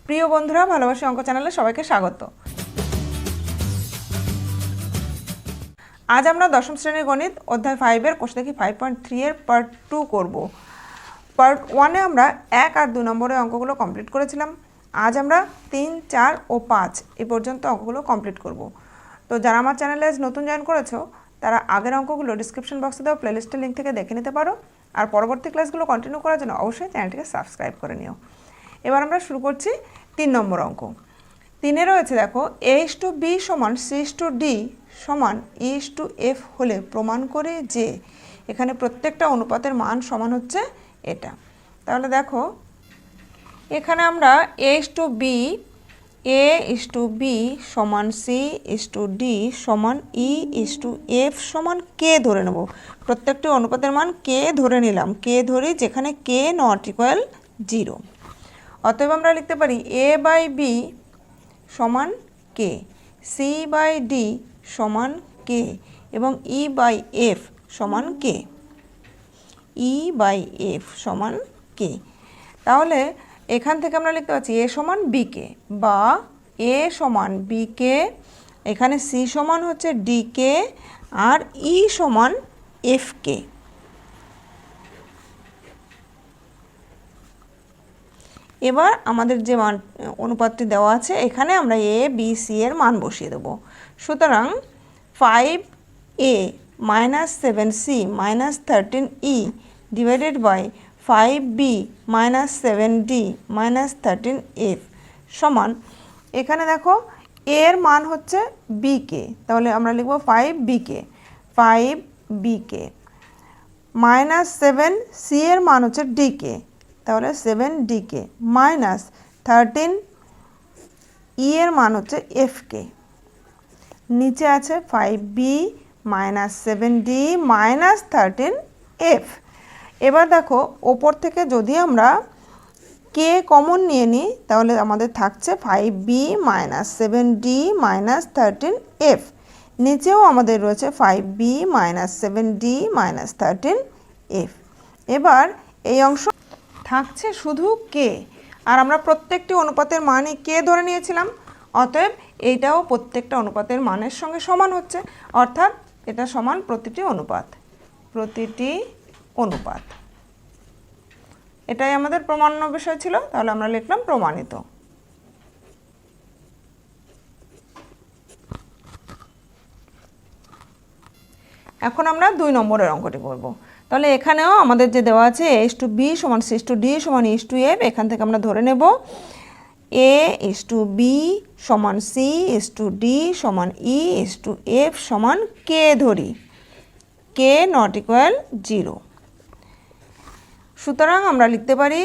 প্রিয় বন্ধুরা, ভালোবাসি অঙ্ক চ্যানেলে সবাইকে স্বাগত। আজ আমরা দশম শ্রেণীর গণিত অধ্যায় 5-এর কোষ দেখি 5.3 এর পার্ট 2 করব। পার্ট 1-এ আমরা 1 আর 2 নম্বরের অঙ্কগুলো কমপ্লিট করেছিলাম। আজ আমরা 3, 4 ও 5 এই পর্যন্ত অঙ্কগুলো কমপ্লিট করব। তো যারা আমার চ্যানেলে আজ নতুন জয়েন করেছো তারা আগের অঙ্কগুলো ডিসক্রিপশন বক্সে দেওয়া প্লেলিস্টের লিঙ্ক থেকে দেখে নিতে পারো। আর পরবর্তী ক্লাসগুলো কন্টিনিউ করার জন্য অবশ্যই চ্যানেলটিকে সাবস্ক্রাইব করে নিও। এবার আমরা শুরু করছি 3 নম্বর অঙ্ক। 3-এ রয়েছে দেখো a/b সমান c/d সমান e/f হলে প্রমাণ করে যে, এখানে প্রত্যেকটা অনুপাতের মান সমান হচ্ছে এটা। তাহলে দেখো এখানে আমরা a/b সমান c/d সমান e/f সমান k ধরে নেব। প্রত্যেকটি অনুপাতের মান k ধরে নিলাম, k ধরি যেখানে k নট ইকুয়াল 0। অতএব আমরা লিখতে পারি a/b সমান k, c/d সমান k এবং e/f সমান k, e/f সমান k। তাহলে এখান থেকে আমরা লিখতে পাচ্ছি a সমান bk বা a সমান bk, এখানে c সমান হচ্ছে dk আর e সমান fk। এবার আমাদের যে মান অনুপাতটি দেওয়া আছে এখানে আমরা a b c এর মান বসিয়ে দেব। সুতরাং 5a minus 7c minus 13e divided by 5b minus 7d minus 13f সমান, এখানে দেখো a এর মান হচ্ছে bk, তাহলে আমরা লিখব 5bk মাইনাস 7c এর মান হচ্ছে dk, তাহলে 7dk মাইনাস 13 e এর মান হচ্ছে fk, নিচে আছে 5b minus 7d minus 13f। এবার দেখো ওপর থেকে যদি আমরা k কমন নিয়ে নিই তাহলে আমাদের থাকছে 5b minus 7d minus 13f, নিচেও আমাদের রয়েছে 5b minus 7d minus 13f। এবার এই অংশ থাকছে শুধু k, আর আমরা প্রত্যেকটি অনুপাতের মানই k ধরে নিয়েছিলাম। অতএব এইটাও প্রত্যেকটা অনুপাতের মানের সঙ্গে সমান হচ্ছে, অর্থাৎ এটা সমান প্রতিটি অনুপাত। এটাই আমাদের প্রমাণ্য বিষয় ছিল, তাহলে আমরা লিখলাম প্রমাণিত। এখন আমরা 2 নম্বরের অঙ্কটি করব। তাহলে এখানেও আমাদের যে দেওয়া আছে a/b সমান c/d সমান e/f, এখান থেকে আমরা ধরে নেব a/b সমান c/d সমান e/f সমান k ধরি, k নট ইকুয়াল 0। সুতরাং আমরা লিখতে পারি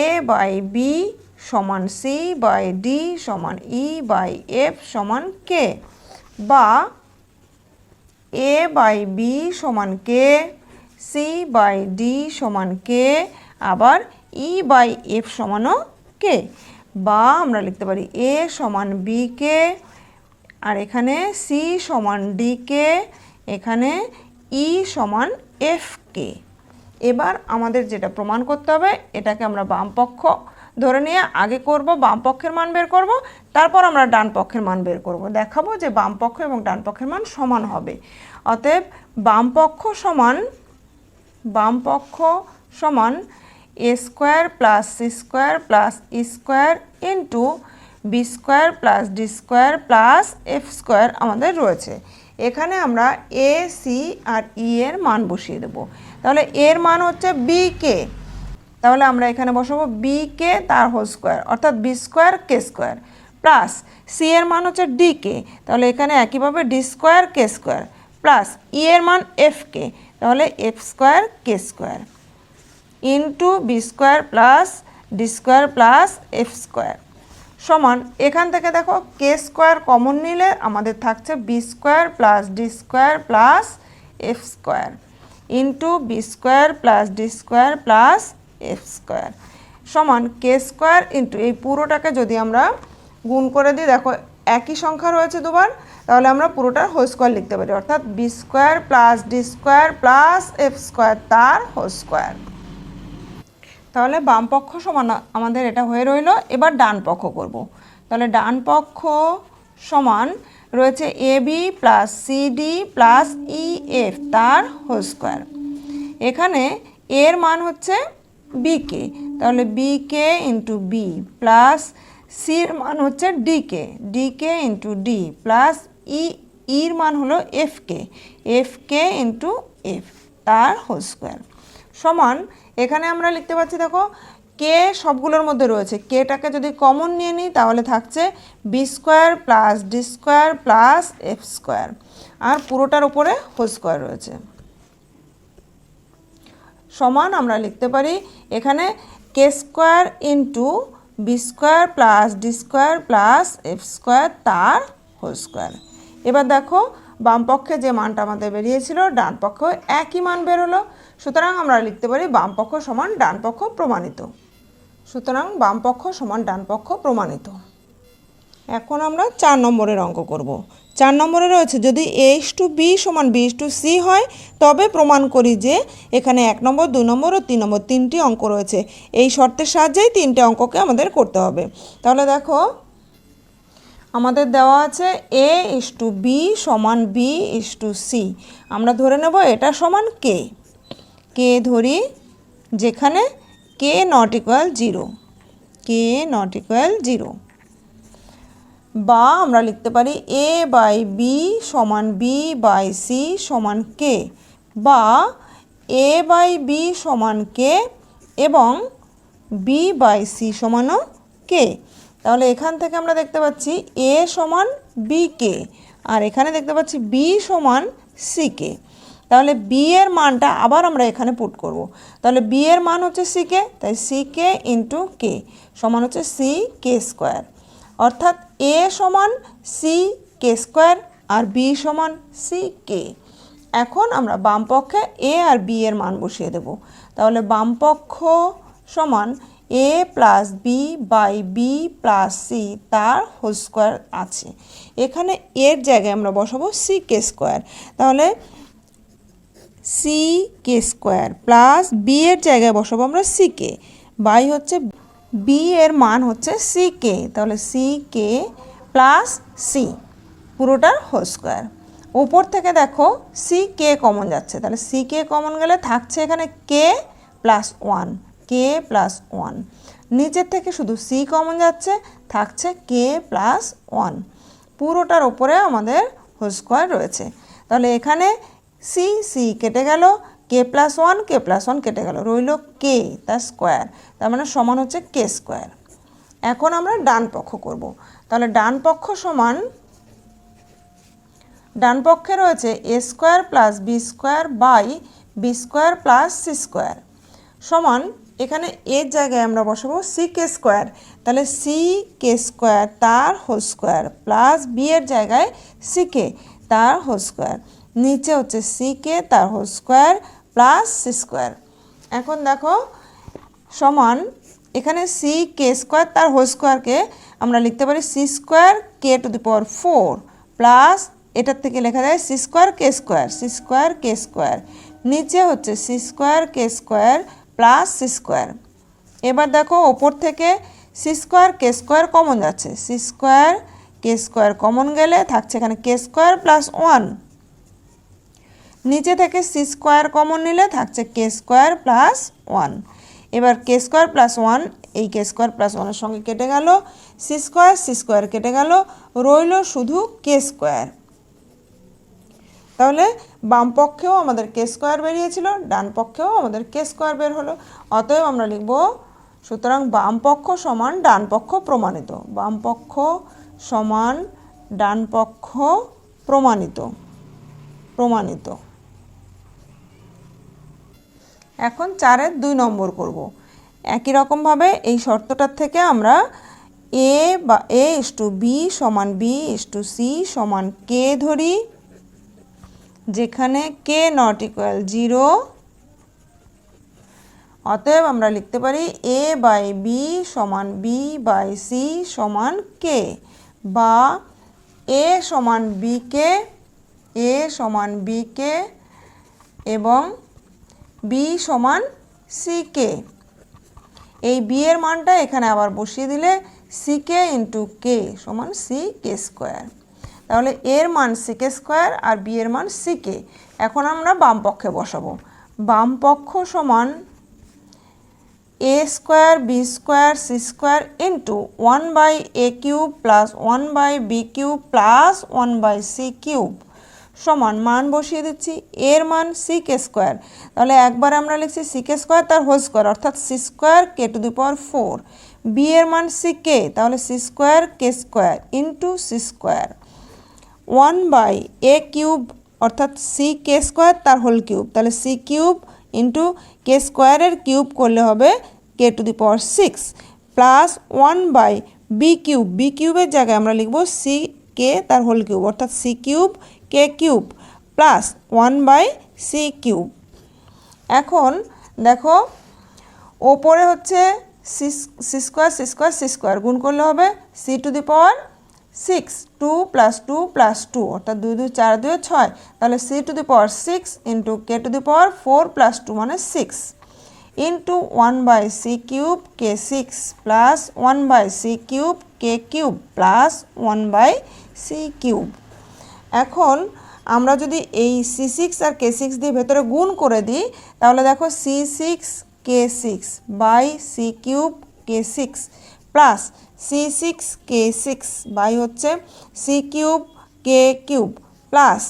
a/b সমান c/d সমান e/f সমান k, বা a/b সমান k, c/d সমান k, আবার e/f সমানও k, বা আমরা লিখতে পারি a সমান bk আর এখানে c সমান dk, এখানে e সমান fk। এবার আমাদের যেটা প্রমাণ করতে হবে এটাকে আমরা বাম পক্ষ ধরে নিয়ে আগে করব, বাম পক্ষের মান বের করব, তারপর আমরা ডান পক্ষের মান বের করব। দেখাবো যে বাম পক্ষ এবং ডান পক্ষের মান সমান হবে। অতএব বাম পক্ষ সমান a square plus c square plus e square into B square plus D square plus F square আমাদের রয়েছে। এখানে আমরা a c আর e এর মান বসিয়ে দেব। তাহলে এর মান হচ্ছে bk, তাহলে আমরা এখানে বসাবো bk তার হোল স্কোয়ার অর্থাৎ b square k square, plus c এর মান হচ্ছে dk, তাহলে এখানে একইভাবে d square k square, plus e এর মান fk, তাহলে f square k square into B square plus D square plus F square সমান, এখান থেকে দেখো কে স্কোয়ার কমন নিলে আমাদের থাকছে B square plus D square plus F square into B square plus D square plus F square সমান K square into এই পুরোটাকে যদি আমরা গুণ করে দিই, দেখো একই সংখ্যা রয়েছে দুবার, তাহলে আমরা পুরোটার হোল স্কোয়ার লিখতে পারি, অর্থাৎ B square plus D square plus F square তার হোল স্কোয়ার। তাহলে বাম পক্ষ সমান আমাদের এটা হয়ে রইল। এবার ডান পক্ষ করব। তাহলে ডান পক্ষ সমান রয়েছে AB plus CD plus EF তার হোল স্কোয়ার। এখানে এর মান হচ্ছে বিকে, তাহলে বিকে ইন্টু বি প্লাস সির মান হচ্ছে ডিকে ইন্টু ডি প্লাস ইর মান হলো এফকে ইন্টু এফ তার হোল স্কোয়ার সমান। এখানে আমরা লিখতে পাচ্ছি, দেখো কে সবগুলোর মধ্যে রয়েছে, কেটাকে যদি কমন নিয়ে নিই তাহলে থাকছে B square plus D square plus F square, আর পুরোটার উপরে হোল স্কোয়ার রয়েছে সমান। আমরা লিখতে পারি এখানে K square into B square plus D square plus F square তার হোল স্কোয়ার। এবার দেখো বাম পক্ষে যে মানটা আমাদের বেরিয়েছিল ডান পক্ষে একই মান বেরোলো, সুতরাং আমরা লিখতে পারি বাম পক্ষ সমান ডান পক্ষ প্রমাণিত। সুতরাং বাম পক্ষ সমান ডান পক্ষ প্রমাণিত। এখন আমরা 4 নম্বরের অঙ্ক করব। 4 নম্বরে রয়েছে যদি A/B সমান B/C হয় তবে প্রমাণ করি যে এখানে 1 নম্বর 2 নম্বর ও 3 নম্বর 3টি অঙ্ক রয়েছে। এই শর্তের সাহায্যেই 3টে অঙ্ককে আমাদের করতে হবে। তাহলে দেখো আমাদের দেওয়া আছে A/B সমান B/C। আমরা ধরে নেব এটা সমান কে ধরি, যেখানে কে নট ইকুয়াল 0, বা আমরা লিখতে পারি A/B সমান B/C সমান কে, বা A/B সমান কে এবং B/C সমানও কে। তাহলে এখান থেকে আমরা দেখতে পাচ্ছি A সমান বিকে, আর এখানে দেখতে পাচ্ছি B সমান সিকে। তাহলে B এর মানটা আবার আমরা এখানে পুট করব। তাহলে B এর মান হচ্ছে সিকে, তাই সিকে ইন্টু কে সমান হচ্ছে সিকে স্কোয়ার, অর্থাৎ A সমান সিকে স্কোয়ার আর B সমান সিকে। এখন আমরা বাম পক্ষে A আর B এর মান বসিয়ে দেব। তাহলে বাম পক্ষ সমান A plus B by B plus C তার হোল স্কোয়ার আছে। এখানে এর জায়গায় আমরা বসাবো সিকে স্কোয়ার, তাহলে সিকে স্কোয়ার প্লাস বি এর জায়গায় বসাবো আমরা সিকে, বাই হচ্ছে বি এর মান হচ্ছে সিকে, তাহলে সিকে প্লাস সি পুরোটার হোল স্কোয়ার। উপর থেকে দেখো সিকে কমন যাচ্ছে, তাহলে সিকে কমন গেলে থাকছে এখানে কে প্লাস 1, নিচের থেকে শুধু সি কমন যাচ্ছে, থাকছে কে প্লাস 1, পুরোটার ওপরে আমাদের হোল স্কোয়ার রয়েছে। তাহলে এখানে সি কেটে গেল, কে প্লাস 1 কেটে গেল, রইল কে তার স্কোয়ার, তার মানে সমান হচ্ছে কে স্কোয়ার। এখন আমরা ডান পক্ষ করব। তাহলে ডান পক্ষ সমান, ডান পক্ষে রয়েছে A square plus B square by B square plus C square সমান, এখানে এর জায়গায় আমরা বসাবো সিকে স্কোয়ার, তাহলে সিকে স্কোয়ার তার হোল স্কোয়ার প্লাস বি এর জায়গায় সিকে তার হোল স্কোয়ার, নিচে হচ্ছে সিকে তার whole square plus C square. এখন দেখো সমান, এখানে সিকে স্কোয়ার তার হোল স্কোয়ারকে আমরা লিখতে পারি C square K to the power 4 plus এটার থেকে লেখা যায় সি স্কোয়ার কে স্কোয়ার, নিচে হচ্ছে C square K square plus C square. এবার দেখো ওপর থেকে C square K square common যাচ্ছে, C square K square common গেলে থাকছে এখানে কে স্কোয়ার প্লাস 1, নিচে থেকে সি স্কোয়ার কমন নিলে থাকছে কে স্কোয়ার প্লাস 1। এবার কে স্কোয়ার প্লাস 1 এই কে স্কোয়ার প্লাস 1-এর সঙ্গে কেটে গেল, সি স্কোয়ার কেটে গেল, রইল শুধু কে স্কোয়ার। তাহলে বাম পক্ষেও আমাদের কে স্কোয়ার বেরিয়েছিল, ডান পক্ষেও আমাদের কে স্কোয়ার বের হলো। অতএব আমরা লিখব সুতরাং বাম পক্ষ সমান ডান পক্ষ প্রমাণিত, বাম পক্ষ সমান ডান পক্ষ প্রমাণিত। এখন 4-এর 2 নম্বর করব। একই রকমভাবে এই শর্তটার থেকে আমরা A/B সমান B/C সমান কে ধরি, যেখানে কে নট ইকুয়াল 0, অতএব আমরা লিখতে পারি A/B সমান B/C সমান কে, বা A সমান বিকে এবং B সমান সিকে। এই বি এর মানটা এখানে আবার বসিয়ে দিলে সি কে ইন্টু কে সমান সি কে স্কোয়ার। তাহলে এর মান সি কে স্কোয়ার আর বি এর মান সি কে। এখন আমরা বাম পক্ষে বসাবো। বাম পক্ষ সমান A square B square C square into 1/a cube plus 1/b cube plus 1/c cube সমান মান বসিয়ে দিচ্ছি। এর মান সি কে স্কোয়ার, তাহলে একবার আমরা লিখছি সি কে স্কোয়ার তার হোল স্কোয়ার অর্থাৎ C square K to the power 4। B এর মান সি কে, তাহলে C square K square into C square 1/a cube অর্থাৎ সি কে স্কোয়ার তার হোল কিউব, তাহলে সি কিউব ইন্টু কে স্কোয়ারের cube করলে হবে K to the power 6 plus 1/বি কিউব, বি কিউবের জায়গায় আমরা লিখব সি কে তার হোল কিউব অর্থাৎ C cube K cube plus 1/সি কিউব। এখন দেখো ওপরে হচ্ছে C square C square C square গুণ করলে হবে C to the power 6 2 plus 2 plus 2 অর্থাৎ 2 2 4 2 6, তাহলে C to the power 6 into K to the power 4 plus 2 মানে 6 ইন্টু 1/সি কিউব কে 6 প্লাস 1/সি কিউব কে কিউব প্লাস 1/সি কিউব। এখন আমরা যদি এই C6 আর K6 দিয়ে ভেতরে গুণ করে দিই তাহলে দেখো C6 K6 by C cube K6 plus C6 K6 by হচ্ছে C cube K cube plus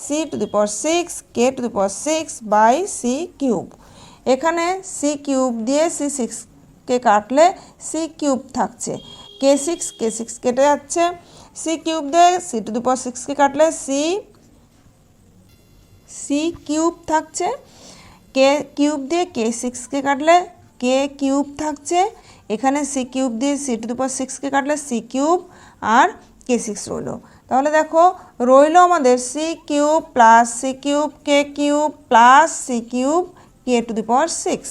C to the power 6 K to the power 6 by C cube. এখানে সি কিউব দিয়ে C6 কে কাটলে সি কিউব থাকছে, K6 কেটে যাচ্ছে, C cube দিয়ে C to the power 6 কে কাটলে C cube থাকছে, কে কিউব দিয়ে K6 কে কাটলে কে কিউব থাকছে, এখানে সি কিউব দিয়ে সি টু দি পাওয়ার 6 কে কাটলে সি কিউব আর K6 রইল। তাহলে দেখো রইল আমাদের C cube plus C cube K cube plus C cube K to the power 6।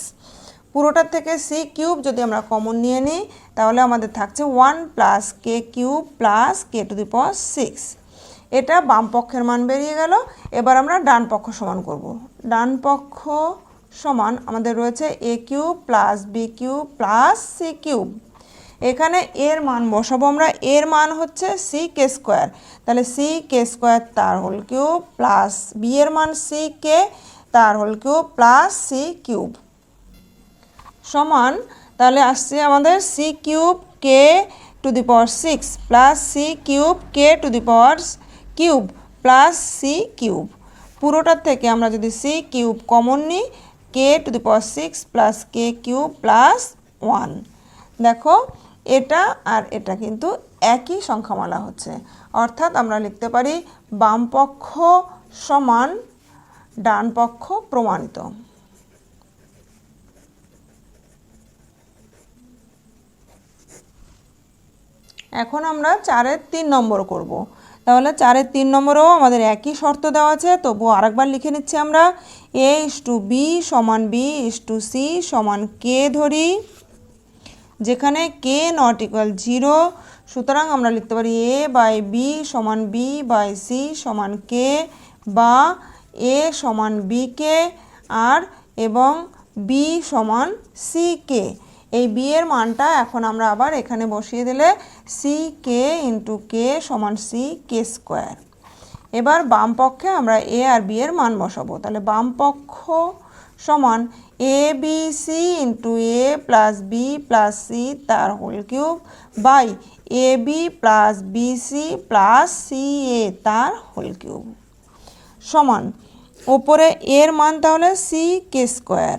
পুরোটার থেকে সি কিউব যদি আমরা কমন নিয়ে নিই তাহলে আমাদের থাকছে 1 plus K cube plus K to the power 6। এটা বাম পক্ষের মান বেরিয়ে গেল। এবার আমরা ডান পক্ষ সমান করব। ডান পক্ষ সমান আমাদের রয়েছে A cube plus B cube plus C cube. এখানে এর মান বসাবো আমরা, এর মান হচ্ছে সি কে স্কোয়ার, তাহলে সি কে স্কোয়ার তার হোল কিউব প্লাস বি এর মান সি কে তার whole cube plus C cube সমান, তাহলে আসছে আমাদের C cube K to the power 6 plus C cube K to the power cube plus C cube. পুরোটার থেকে আমরা যদি সি কিউব কমন নিই K to the power 6 plus K cube plus 1। দেখো এটা আর এটা কিন্তু একই সংখ্যামালা হচ্ছে, অর্থাৎ আমরা লিখতে পারি বাম পক্ষ সমান ডান পক্ষ প্রমাণিত। এখন আমরা 4-এর 3 নম্বর করব। তাহলে 4-এর 3 নম্বরেও আমাদের একই শর্ত দেওয়া আছে, তবুও আরেকবার লিখে নিচ্ছি আমরা। a:b সমান b:c সমান k ধরি, যেখানে k নট ইকুয়াল 0, সুতরাং আমরা লিখতে পারি a বাই বি সমান b বাই সি সমান k, বা a সমান b কে আর এবং b সমান c কে। এই বি এর মানটা এখন আমরা আবার এখানে বসিয়ে দিলে সি কে ইন্টু কে সমান সি কে স্কোয়ার। এবার বাম পক্ষে আমরা এ আর বি এর মান বসাবো। তাহলে বাম পক্ষ সমান A B C into A plus B plus C তার whole cube by A B plus B C plus C A তার হোল কিউব সমান, ওপরে এর মান তাহলে সি কে স্কোয়ার,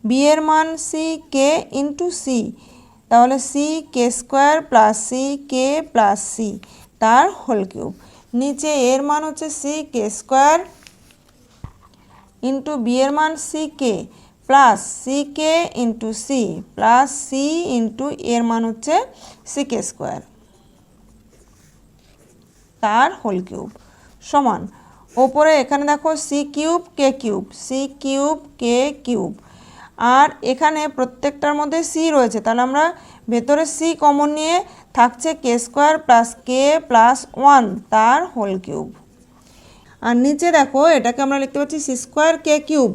বি এর মান সি কে ইন্টু সি, তাহলে C K square plus C K plus C তার হোল কিউব। নিচে এর মান হচ্ছে C K square into B এর মান C K plus C K into C plus C into এর মান হচ্ছে সি কে স্কোয়ার তার হোল কিউব সমান, ওপরে এখানে দেখো C cube K cube, C cube K cube, আর এখানে প্রত্যেকটার মধ্যে সি রয়েছে, তাহলে আমরা ভেতরে সি কমন নিয়ে থাকছে কে স্কোয়ার প্লাস কে প্লাস 1 তার হোল কিউব। আর নিচে দেখো এটাকে আমরা লিখতে পাচ্ছি সি স্কোয়ার কে কিউব,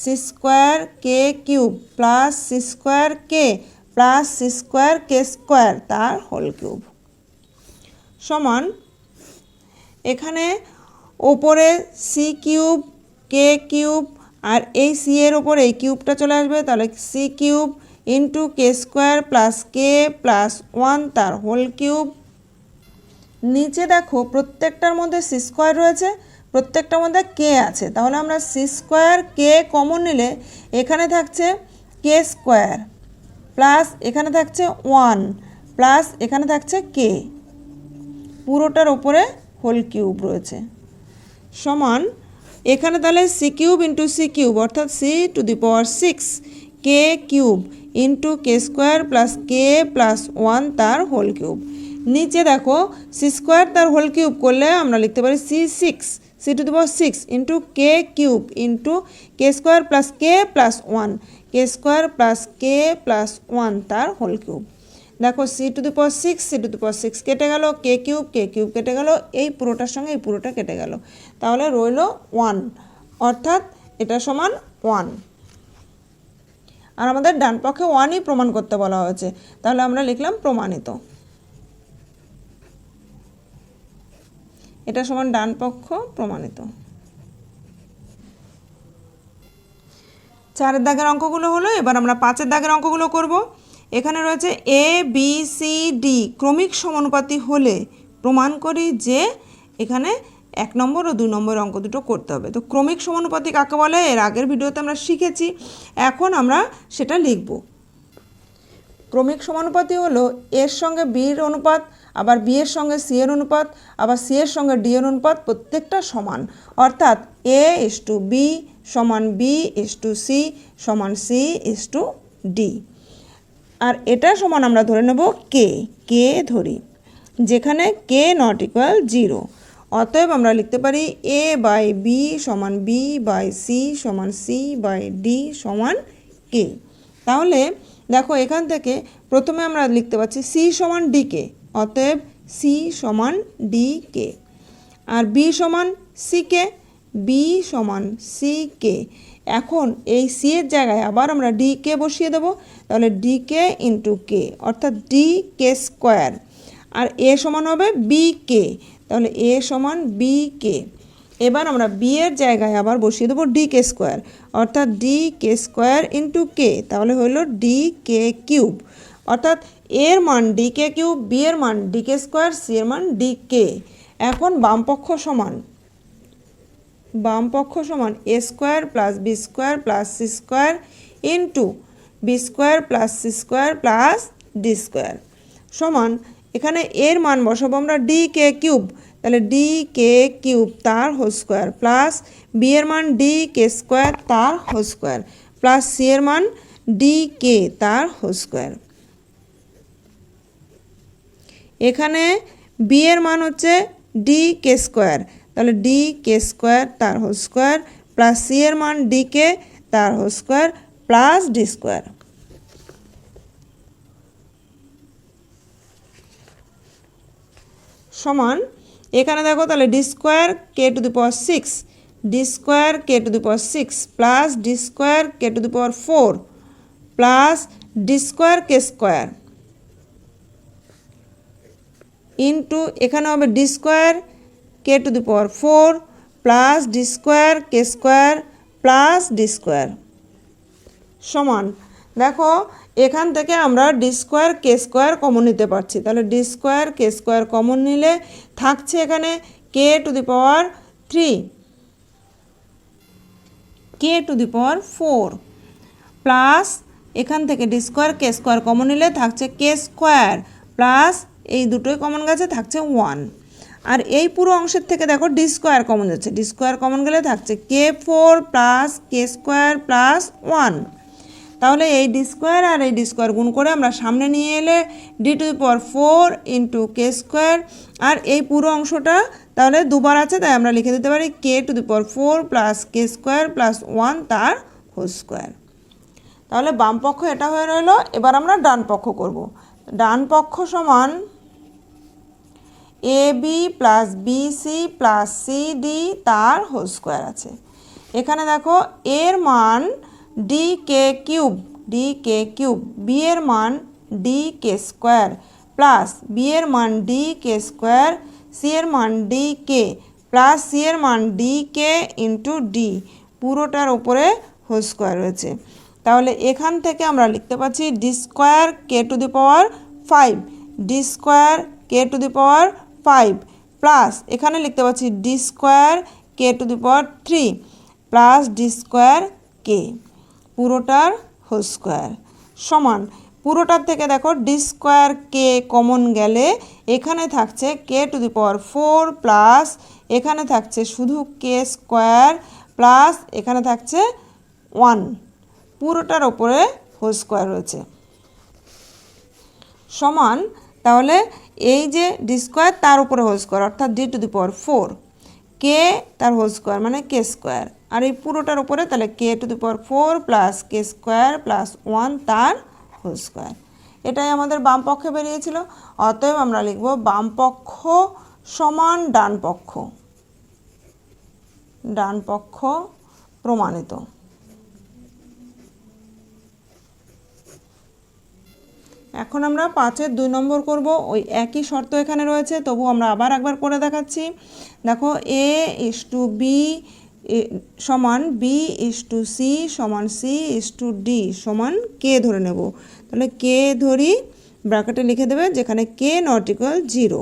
সি স্কোয়ার কে কিউব প্লাস সি স্কোয়ার কে plus C square K square তার হোল কিউব সমান এখানে ওপরে সি কিউব কে কিউব আর এই সি এর ওপরে এই কিউবটা চলে আসবে, তাহলে C cube into K square plus K plus 1 তার হোল কিউব। নিচে দেখো প্রত্যেকটার মধ্যে সি স্কোয়ার রয়েছে, প্রত্যেকটার মধ্যে কে আছে, তাহলে আমরা সি স্কোয়ার কে কমন নিলে এখানে থাকছে কে স্কোয়ার প্লাস এখানে থাকছে 1 প্লাস এখানে থাকছে কে, পুরোটার ওপরে হোল কিউব রয়েছে সমান এখানে তাহলে C cube into C cube অর্থাৎ C to the power 6 K cube into K square plus K plus 1 তার হোল কিউব। নিচে দেখো সি স্কোয়ার তার হোল কিউব করলে আমরা লিখতে পারি C to the power 6 into K cube into K square plus K plus 1 K square plus K plus 1 তার whole cube. দেখো সি টু দি পাওয়ার 6 কেটে গেল, কে কিউব কেটে গেল, এই পুরোটার সঙ্গে এই পুরোটা কেটে গেল, তাহলে রইল 1 অর্থাৎ এটা সমান 1। আর আমাদের ডান পক্ষে 1ই প্রমাণ করতে বলা হয়েছে, তাহলে আমরা লিখলাম প্রমাণিত। এটা সমান ডান পক্ষ প্রমাণিত। 4 দাগের অঙ্কগুলো হলো, এবার আমরা 5 দাগের অঙ্কগুলো করব। এখানে রয়েছে এ বি সি ডি ক্রমিক সমানুপাতি হলে প্রমাণ করি যে, এখানে 1 নম্বর ও 2 নম্বর অঙ্ক দুটো করতে হবে। তো ক্রমিক সমানুপাতি কাকে বলে এর আগের ভিডিওতে আমরা শিখেছি, এখন আমরা সেটা লিখব। ক্রমিক সমানুপাতি হলো এর সঙ্গে বির অনুপাত, আবার বি এর সঙ্গে সি এর অনুপাত, আবার সি এর সঙ্গে ডি এর অনুপাত, প্রত্যেকটা সমান, অর্থাৎ এ ইস টু বি সমান বি ইস টু সি সমান সি ইস টু ডি। আর এটা সমান আমরা ধরে নেব কে ধরি, যেখানে কে নট ইকুয়াল 0। অতএব আমরা লিখতে পারি এ বাই বি সমান বি বাই সি সমান সি বাই ডি সমান কে। তাহলে দেখো এখান থেকে প্রথমে আমরা লিখতে পাচ্ছি সি সমান ডি কে, অতএব সি সমান ডি কে। আর বি সমান সি কে, বি সমান সি কে। এখন এই সি এর জায়গায় আবার আমরা ডি কে বসিয়ে দেব, তাহলে ডি কে ইন্টু কে অর্থাৎ ডি কে স্কোয়ার। আর এ সমান হবে বি কে, তাহলে এ সমান বি কে। এবার আমরা বি এর জায়গায় আবার বসিয়ে দেবো ডি কে স্কোয়ার অর্থাৎ ডি কে স্কোয়ার ইন্টু কে, তাহলে হলো ডি কে কিউব। অর্থাৎ এর মান ডি কে কিউব, বি এর মান ডি কে স্কোয়ার, সি এর মান ডি কে। এখন বামপক্ষ সমান A square plus B square plus C square into B square plus C square plus D square সমান এখানে এর মান বসাবো আমরা ডি কে কিউব, তাহলে ডি কে কিউব তার হোল স্কোয়ার প্লাস বি এর মান ডি কে স্কোয়ার তার হোল স্কোয়ার প্লাস সি এর মান ডি কে তার হোল স্কোয়ার। এখানে বি এর মান হচ্ছে ডি কে স্কোয়ার, তাহলে ডি কে স্কোয়ার তার হোল স্কোয়ার প্লাস সি এর মান ডি কে তার whole square plus D square সমান এখানে দেখো তাহলে D square K to the power 6, D square K to the power 6 plus D square K to the power 4 plus D square K square into এখানে হবে D square K to the power 4 plus D square K square plus D square সমান দেখো এখান থেকে আমরা D square K square common নিতে পারছি, তাহলে D square K square common নিলে থাকছে এখানে K to the power 3 K to the power 4 plus এখান থেকে D square K square common নিলে থাকছে কে স্কোয়ার প্লাস এই দুটোই কমন গেছে থাকছে 1। আর এই পুরো অংশের থেকে দেখো ডি স্কোয়ার কমন যাচ্ছে, ডি স্কোয়ার কমন গেলে থাকছে কে 4 প্লাস কে স্কোয়ার প্লাস 1। তাহলে এই ডি স্কোয়ার আর এই ডি স্কোয়ার গুণ করে আমরা সামনে নিয়ে এলে D to the power 4 into K square, আর এই পুরো অংশটা তাহলে দুবার আছে তাই আমরা লিখে দিতে পারি K to the power 4 plus K square plus 1 তার হোল স্কোয়ার। তাহলে বাম পক্ষ এটা হয়ে রইল। এবার আমরা ডান পক্ষ করব। ডান পক্ষ সমান A B plus B C plus C D তার হোল স্কোয়ার আছে। এখানে দেখো এর মান D K cube D K cube, B এর মান D K square plus B এর মান ডি কে স্কোয়ার, সি এর মান ডি কে প্লাস সি এর মান ডি কে ইন্টু ডি, পুরোটার ওপরে হোল স্কোয়ার রয়েছে। তাহলে এখান থেকে আমরা লিখতে পাচ্ছি D square K to the power 5, D square K to the power 5 plus এখানে লিখতে পাচ্ছি D square K to the power 3 plus D square K, পুরোটার হোল স্কোয়ার সমান, পুরোটার থেকে দেখো ডি স্কোয়ার কে কমন গেলে এখানে থাকছে কে টু দি পাওয়ার 4 প্লাস এখানে থাকছে শুধু কে স্কোয়ার প্লাস এখানে থাকছে 1, পুরোটার ওপরে হোল স্কোয়ার রয়েছে সমান। তাহলে এই যে ডি স্কোয়ার তার উপরে হোল স্কোয়ার অর্থাৎ ডি টু দি পাওয়ার 4, কে তার হোল স্কোয়ার মানে কে স্কোয়ার, আর এই পুরোটার উপরে তাহলে K to the power 4 plus K square plus 1 তার হোল স্কোয়ার। এটাই আমাদের বাম পক্ষে বেরিয়েছিল। অতএব আমরা লিখব বাম পক্ষ সমান ডান পক্ষ, ডান পক্ষ প্রমাণিত। এখন আমরা 5-এর 2 নম্বর করব। ওই একই শর্ত এখানে রয়েছে, তবু আমরা আবার একবার করে দেখাচ্ছি। দেখো এ ইস টু বি সমান বি ইস টু সি সমান সি ইস টু ডি সমান কে ধরে নেব। তাহলে কে ধরি, ব্র্যাকেটে লিখে দেবে যেখানে কে নট ইকুয়াল 0।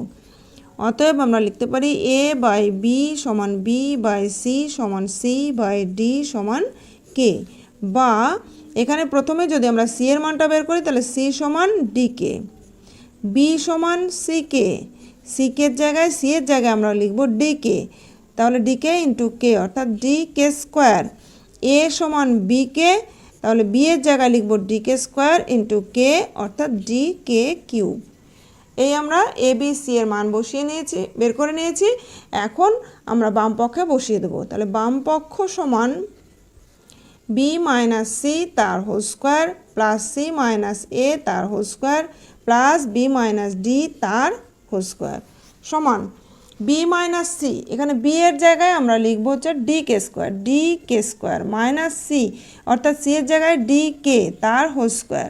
অতএব আমরা লিখতে পারি এ বাই বি সমান বি বাই সি সমান সি বাই ডি সমান কে, বা এখানে প্রথমে যদি আমরা সি এর মানটা বের করি তাহলে সি সমান ডি কে, বি সমান সি কে, সি কে জায়গায় সি এর জায়গায় আমরা লিখব ডি কে, তাহলে ডি কে ইন্টু কে অর্থাৎ ডি কে স্কোয়ার, এ সমান বি কে, তাহলে বি এর জায়গায় লিখব ডি কে স্কোয়ার ইন্টু কে অর্থাৎ ডি কে কিউব। এই আমরা এ বি সি এর মান বসিয়ে নিয়েছি, বের করে নিয়েছি। এখন আমরা বাম পক্ষে বসিয়ে দেবো। তাহলে বাম পক্ষ সমান বি মাইনাস সি তার whole square plus C minus A তার whole square plus B minus D তার হোল স্কোয়ার সমান বি মাইনাস সি, এখানে বি এর জায়গায় আমরা লিখবো হচ্ছে D K square, D K square minus C অর্থাৎ সি এর জায়গায় ডি কে তার হোল স্কোয়ার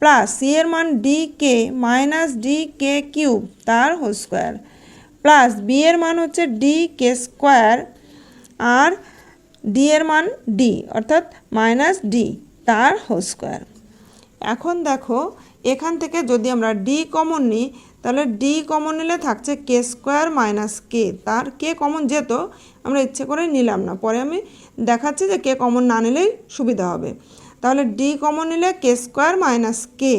প্লাস সি এর মান ডি কে মাইনাস ডি কে কিউব তার হোল স্কোয়ার প্লাস বি এর মান হচ্ছে ডি কে স্কোয়ার আর ডি এর মান ডি অর্থাৎ মাইনাস ডি তার হোল স্কোয়ার। এখন দেখো এখান থেকে যদি আমরা ডি কমন নিই তাহলে ডি কমন নিলে থাকছে কে স্কোয়ার মাইনাস কে, তার কে কমন যেত, আমরা ইচ্ছে করে নিলাম না, পরে আমি দেখাচ্ছি যে কে কমন না নিলেই সুবিধা হবে। তাহলে ডি কমন নিলে কে স্কোয়ার মাইনাস কে,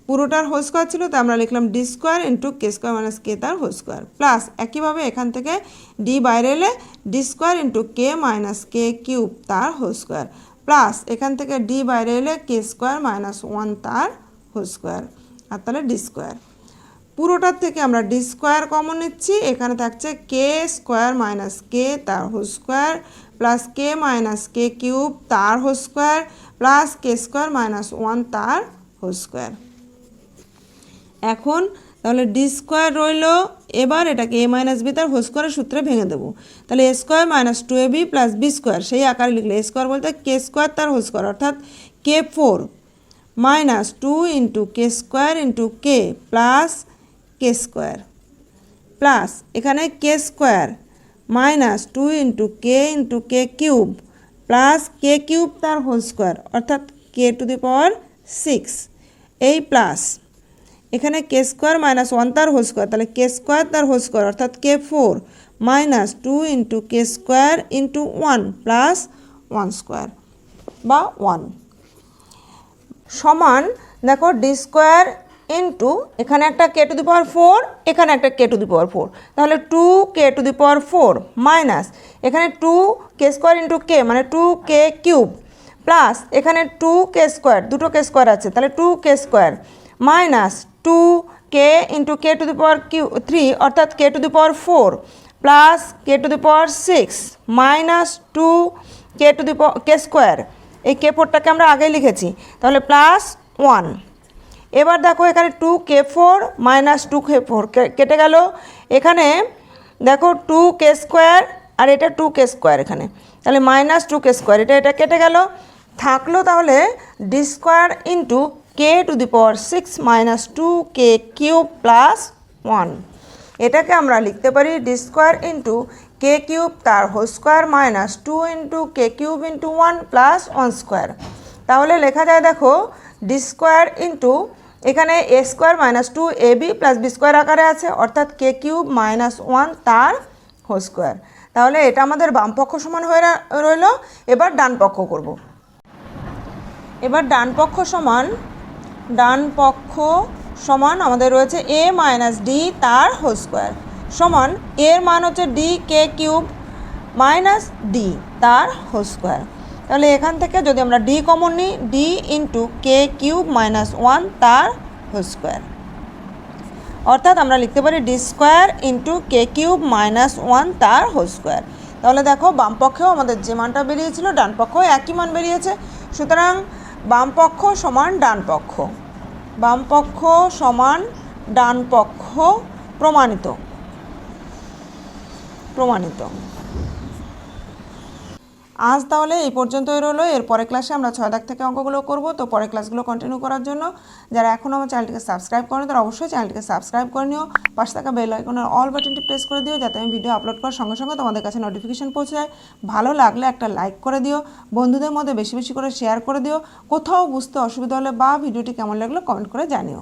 পুরোটার হোল স্কোয়ার ছিল তো আমরা লিখলাম D square into K square minus কে তার হোল স্কোয়ার প্লাস একইভাবে এখান থেকে ডি বাইরে এলে ডি স্কোয়ার ইন্টু কে মাইনাস কে কিউব তার হোল স্কোয়ার প্লাস এখান থেকে ডি বাইরে এলে কে স্কোয়ার মাইনাস 1 তার হোল স্কোয়ার আর তাহলে ডি স্কোয়ার। পুরোটার থেকে আমরা ডি স্কোয়ার কমন নিচ্ছি, এখানে থাকছে কে স্কোয়ার মাইনাস কে তার হোল স্কোয়ার প্লাস কে মাইনাস কে কিউব তার whole square plus K square minus 1 তার হোল স্কোয়ার। এখন তাহলে ডি স্কোয়ার রইল, এবার এটাকে এ মাইনাস বি তার হোল স্কোয়ারের সূত্রে ভেঙে দেবো। তাহলে A square minus 2ab plus B square সেই আকারে লিখলে এ স্কোয়ার বলতে কে স্কোয়ার তার হোল স্কোয়ার অর্থাৎ K 4 minus 2 into K square into K plus K square plus এখানে কে স্কোয়ার মাইনাস 2 ইন্টু কে কিউব প্লাস কে কিউব তার whole square অর্থাৎ K to the power 6 এই plus এখানে K square minus 1 তার whole square, তাহলে কে square তার whole square অর্থাৎ K 4 minus 2 into K square into 1 plus 1 square বা 1 সমান দেখো ডি স্কোয়ার ইন্টু এখানে একটা কে টু দি পাওয়ার 4 এখানে একটা কে টু দি পাওয়ার 4 তাহলে 2 K to the power 4 minus এখানে 2 কে স্কোয়ার ইন্টু কে মানে 2 কে কিউব প্লাস এখানে 2 কে স্কোয়ার, দুটো কে স্কোয়ার আছে তাহলে 2 K square minus 2 K into K to the power 3 অর্থাৎ K to the power 4 plus K to the power 6 minus 2 K to the power K square, এই K 4টাকে আমরা আগেই লিখেছি তাহলে প্লাস 1। এবার দেখো এখানে 2 কে 4 মাইনাস 2 কে 4 কেটে গেল, এখানে দেখো 2 কে স্কোয়ার আর এটা 2 কে স্কোয়ার এখানে তাহলে মাইনাস 2 কে স্কোয়ার এটা কেটে গেল থাকলো তাহলে D square into K to the power 6 minus 2k cube plus 1। এটাকে আমরা লিখতে পারি ডি স্কোয়ার ইন্টু কে কিউব তার হোল স্কোয়ার মাইনাস 2 ইন্টু কে কিউব ইন্টু 1 প্লাস 1 স্কোয়ার। তাহলে লেখা যায় দেখো ডি স্কোয়ার ইন্টু এখানে a square minus 2ab plus B square আকারে আছে, অর্থাৎ কে কিউব মাইনাস 1 তার হোল স্কোয়ার। তাহলে এটা আমাদের বাম পক্ষ সমান হয়ে রইল। এবার ডান পক্ষ করব। এবার ডান পক্ষ সমান আমাদের রয়েছে এ মাইনাস ডি তার হোল স্কোয়ার সমান এর মান হচ্ছে D K cube minus D তার হোল স্কোয়ার। তাহলে এখান থেকে যদি আমরা ডি কমন নিই, D into K cube minus 1 তার হোল স্কোয়ার, অর্থাৎ আমরা লিখতে পারি d square into K cube minus 1 তার হোল স্কোয়ার। তাহলে দেখো বাম পক্ষেও আমাদের যে মানটা বেরিয়েছিল ডান পক্ষেও একই মান বেরিয়েছে। সুতরাং বাম পক্ষ সমান ডান পক্ষ, বাম পক্ষ সমান ডান পক্ষ প্রমাণিত। আজ তাহলে এই পর্যন্তই রইলো। এর পরের ক্লাসে আমরা 6 দাগ থেকে অঙ্কগুলো করব। তো পরের ক্লাসগুলো কন্টিনিউ করার জন্য যারা এখনও আমার চ্যানেলটিকে সাবস্ক্রাইব করেনি তারা অবশ্যই চ্যানেলটিকে সাবস্ক্রাইব করে নিও। পাশে থাকা বেল আইকনের অল বাটনটি প্রেস করে দিও, যাতে আমি ভিডিও আপলোড করার সঙ্গে সঙ্গে তোমাদের কাছে নোটিফিকেশন পৌঁছে যায়। ভালো লাগলে একটা লাইক করে দিও, বন্ধুদের মধ্যে বেশি বেশি করে শেয়ার করে দিও। কোথাও বুঝতে অসুবিধা হলে বা ভিডিওটি কেমন লাগলো কমেন্ট করে জানিও।